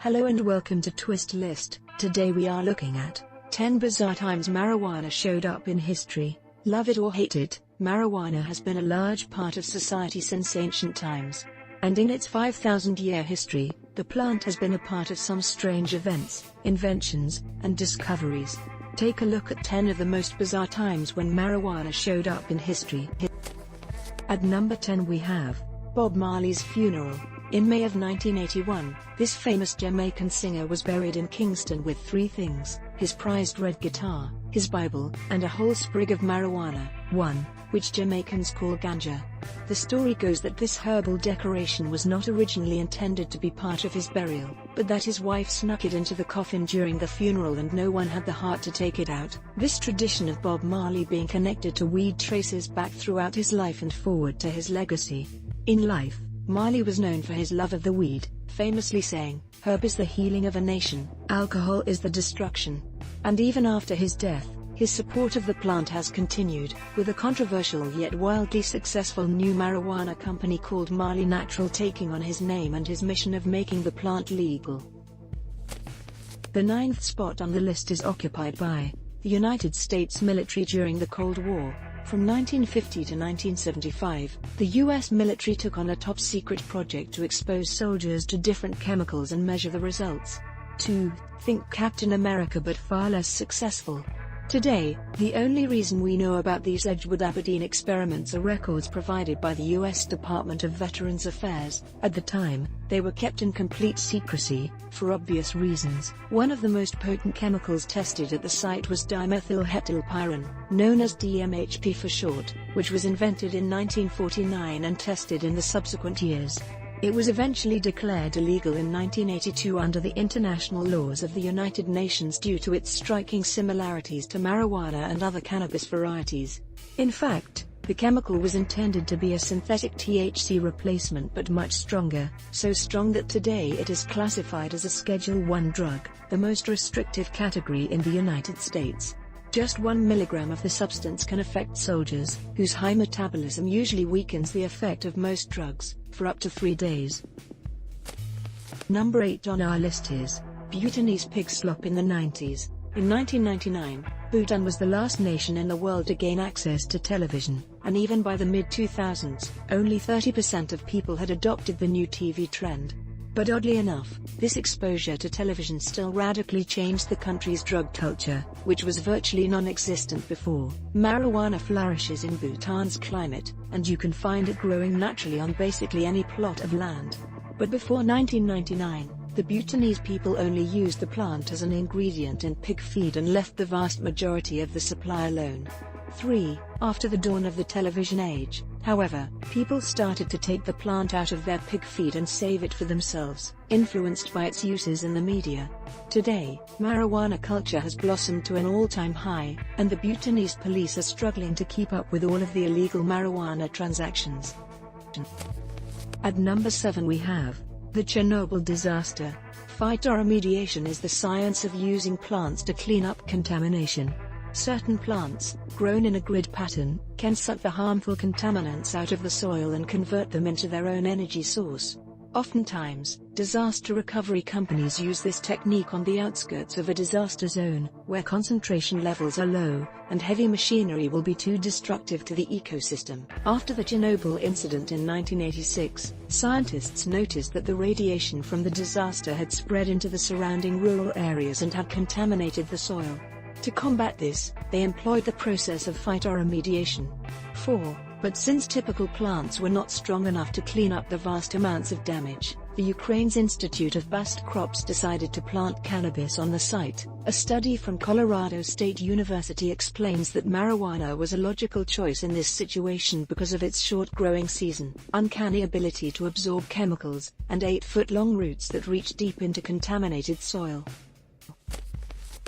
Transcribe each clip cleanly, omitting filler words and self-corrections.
Hello and welcome to Twist List. Today we are looking at 10 bizarre times marijuana showed up in history. Love it or hate it, marijuana has been a large part of society since ancient times. And in its 5,000-year history, the plant has been a part of some strange events, inventions, and discoveries. Take a look at 10 of the most bizarre times when marijuana showed up in history. At number 10 we have Bob Marley's funeral. In May of 1981, this famous Jamaican singer was buried in Kingston with three things: his prized red guitar, his Bible, and a whole sprig of marijuana, which Jamaicans call ganja. The story goes that this herbal decoration was not originally intended to be part of his burial, but that his wife snuck it into the coffin during the funeral and no one had the heart to take it out. This tradition of Bob Marley being connected to weed traces back throughout his life and forward to his legacy. In life, Marley was known for his love of the weed, famously saying, "Herb is the healing of a nation, alcohol is the destruction." And even after his death, his support of the plant has continued, with a controversial yet wildly successful new marijuana company called Marley Natural taking on his name and his mission of making the plant legal. The ninth spot on the list is occupied by the United States military during the Cold War. From 1950 to 1975, the U.S. military took on a top-secret project to expose soldiers to different chemicals and measure the results. Think Captain America but far less successful. Today, the only reason we know about these Edgewood Aberdeen experiments are records provided by the U.S. Department of Veterans Affairs. At the time, they were kept in complete secrecy, for obvious reasons. One of the most potent chemicals tested at the site was dimethylhetylpyran, known as DMHP for short, which was invented in 1949 and tested in the subsequent years. It was eventually declared illegal in 1982 under the international laws of the United Nations due to its striking similarities to marijuana and other cannabis varieties. In fact, the chemical was intended to be a synthetic THC replacement but much stronger, so strong that today it is classified as a Schedule I drug, the most restrictive category in the United States. Just 1 milligram of the substance can affect soldiers, whose high metabolism usually weakens the effect of most drugs, for up to 3 days. Number 8 on our list is Bhutanese pig slop in the 90s. In 1999, Bhutan was the last nation in the world to gain access to television, and even by the mid-2000s, only 30% of people had adopted the new TV trend. But oddly enough, this exposure to television still radically changed the country's drug culture, which was virtually non-existent before. Marijuana flourishes in Bhutan's climate, and you can find it growing naturally on basically any plot of land. But before 1999, the Bhutanese people only used the plant as an ingredient in pig feed and left the vast majority of the supply alone. After the dawn of the television age, however, people started to take the plant out of their pig feed and save it for themselves, influenced by its uses in the media. Today, marijuana culture has blossomed to an all-time high, and the Bhutanese police are struggling to keep up with all of the illegal marijuana transactions. At number 7 we have the Chernobyl disaster. Phytoremediation is the science of using plants to clean up contamination. Certain plants, grown in a grid pattern, can suck the harmful contaminants out of the soil and convert them into their own energy source. Oftentimes, disaster recovery companies use this technique on the outskirts of a disaster zone, where concentration levels are low, and heavy machinery will be too destructive to the ecosystem. After the Chernobyl incident in 1986, scientists noticed that the radiation from the disaster had spread into the surrounding rural areas and had contaminated the soil. To combat this, they employed the process of phytoremediation. But since typical plants were not strong enough to clean up the vast amounts of damage, the Ukraine's Institute of Bast Crops decided to plant cannabis on the site. A study from Colorado State University explains that marijuana was a logical choice in this situation because of its short growing season, uncanny ability to absorb chemicals, and 8-foot-long roots that reach deep into contaminated soil.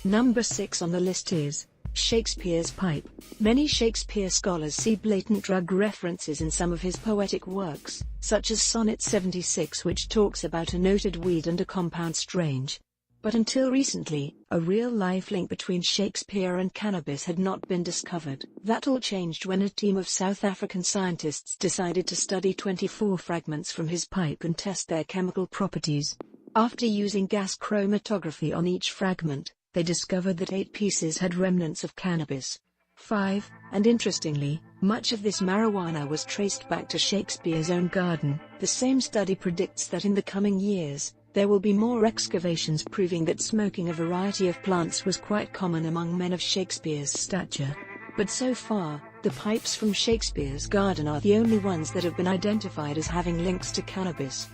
Number 6 on the list is Shakespeare's pipe. Many Shakespeare scholars see blatant drug references in some of his poetic works, such as Sonnet 76, which talks about a noted weed and a compound strange. But until recently, a real-life link between Shakespeare and cannabis had not been discovered. That all changed when a team of South African scientists decided to study 24 fragments from his pipe and test their chemical properties. After using gas chromatography on each fragment, they discovered that 8 pieces had remnants of cannabis. 5. And interestingly, much of this marijuana was traced back to Shakespeare's own garden. The same study predicts that in the coming years, there will be more excavations proving that smoking a variety of plants was quite common among men of Shakespeare's stature. But so far, the pipes from Shakespeare's garden are the only ones that have been identified as having links to cannabis.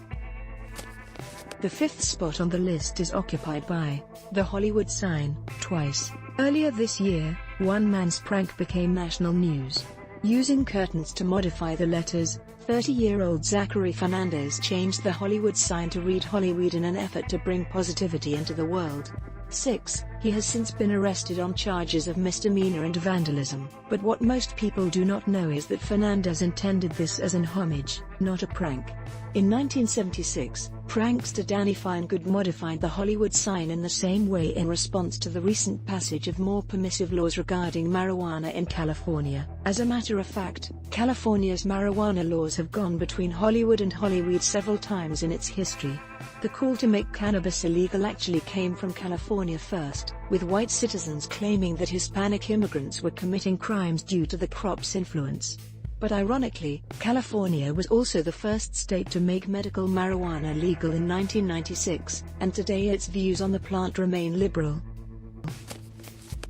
The 5th spot on the list is occupied by the Hollywood sign, twice. Earlier this year, one man's prank became national news. Using curtains to modify the letters, 30-year-old Zachary Fernandez changed the Hollywood sign to read Hollyweed in an effort to bring positivity into the world. 6. He has since been arrested on charges of misdemeanor and vandalism. But what most people do not know is that Fernandez intended this as an homage, not a prank. In 1976, prankster Danny Finegood modified the Hollywood sign in the same way in response to the recent passage of more permissive laws regarding marijuana in California. As a matter of fact, California's marijuana laws have gone between Hollywood and Hollyweed several times in its history. The call to make cannabis illegal actually came from California first, with white citizens claiming that Hispanic immigrants were committing crimes due to the crop's influence. But ironically, California was also the first state to make medical marijuana legal in 1996, and today its views on the plant remain liberal.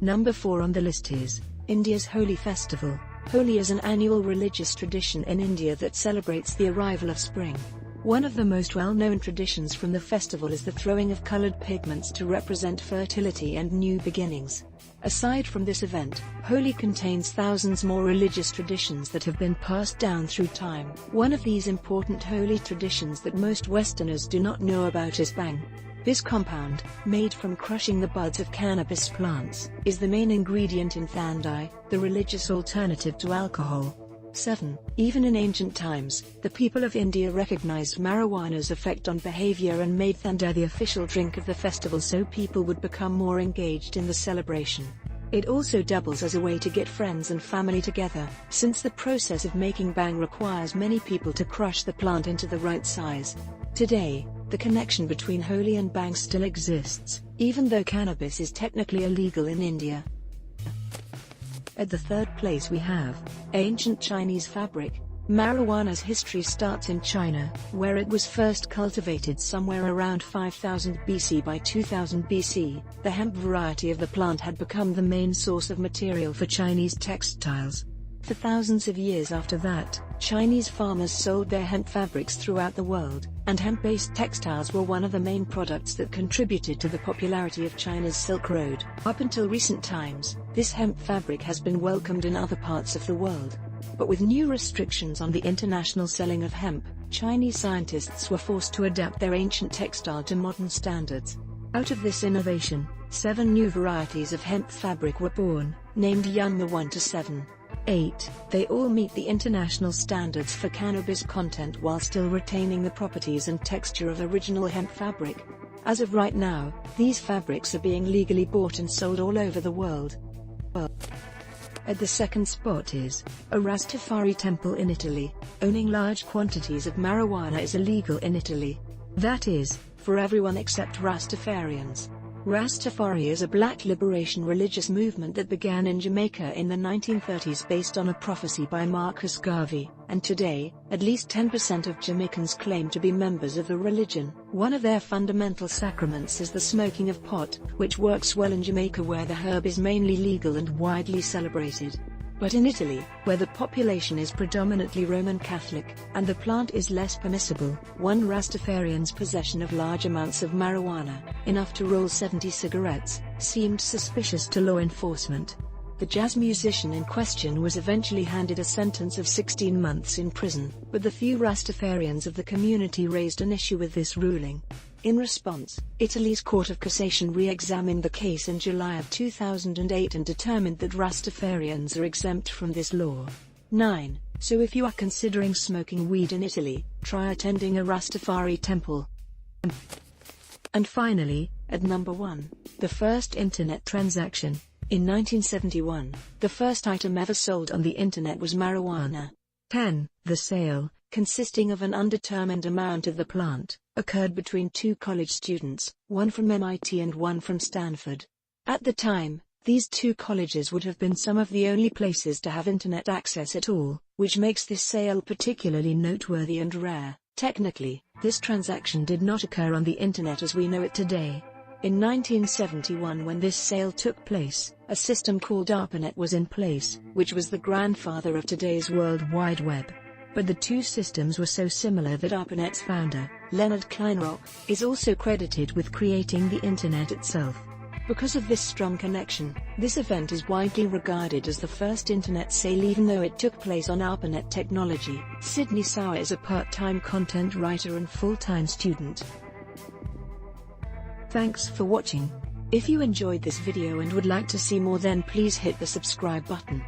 Number 4 on the list is India's Holi festival. Holi is an annual religious tradition in India that celebrates the arrival of spring. One of the most well-known traditions from the festival is the throwing of colored pigments to represent fertility and new beginnings. Aside from this event, Holi contains thousands more religious traditions that have been passed down through time. One of these important Holi traditions that most Westerners do not know about is bhang. This compound, made from crushing the buds of cannabis plants, is the main ingredient in thandai, the religious alternative to alcohol. 7. Even in ancient times, the people of India recognized marijuana's effect on behavior and made thandai the official drink of the festival so people would become more engaged in the celebration. It also doubles as a way to get friends and family together, since the process of making bhang requires many people to crush the plant into the right size. Today, the connection between Holi and bhang still exists, even though cannabis is technically illegal in India. At the 3rd place we have ancient Chinese fabric. Marijuana's history starts in China, where it was first cultivated somewhere around 5000 BC. By 2000 BC, the hemp variety of the plant had become the main source of material for Chinese textiles. For thousands of years after that, Chinese farmers sold their hemp fabrics throughout the world, and hemp-based textiles were one of the main products that contributed to the popularity of China's Silk Road. Up until recent times, this hemp fabric has been welcomed in other parts of the world. But with new restrictions on the international selling of hemp, Chinese scientists were forced to adapt their ancient textile to modern standards. Out of this innovation, 7 new varieties of hemp fabric were born, named Yunma 1 to 7. 8. They all meet the international standards for cannabis content while still retaining the properties and texture of original hemp fabric. As of right now, these fabrics are being legally bought and sold all over the world. At the 2nd spot is a Rastafari temple in Italy. Owning large quantities of marijuana is illegal in Italy. That is, for everyone except Rastafarians. Rastafari is a black liberation religious movement that began in Jamaica in the 1930s based on a prophecy by Marcus Garvey, and today, at least 10% of Jamaicans claim to be members of the religion. One of their fundamental sacraments is the smoking of pot, which works well in Jamaica where the herb is mainly legal and widely celebrated. But in Italy, where the population is predominantly Roman Catholic, and the plant is less permissible, one Rastafarian's possession of large amounts of marijuana, enough to roll 70 cigarettes, seemed suspicious to law enforcement. The jazz musician in question was eventually handed a sentence of 16 months in prison, but the few Rastafarians of the community raised an issue with this ruling. In response, Italy's Court of Cassation re-examined the case in July of 2008 and determined that Rastafarians are exempt from this law. 9. So if you are considering smoking weed in Italy, try attending a Rastafari temple. And finally, at number 1, the first internet transaction. In 1971, the first item ever sold on the internet was marijuana. 10. The sale, consisting of an undetermined amount of the plant, occurred between two college students, one from MIT and one from Stanford. At the time, these two colleges would have been some of the only places to have internet access at all, which makes this sale particularly noteworthy and rare. Technically, this transaction did not occur on the internet as we know it today. In 1971, when this sale took place, a system called ARPANET was in place, which was the grandfather of today's World Wide Web. But the two systems were so similar that ARPANET's founder, Leonard Kleinrock, is also credited with creating the internet itself. Because of this strong connection, this event is widely regarded as the first internet sale even though it took place on ARPANET technology. Sydney Sauer is a part-time content writer and full-time student. Thanks for watching. If you enjoyed this video and would like to see more, then please hit the subscribe button.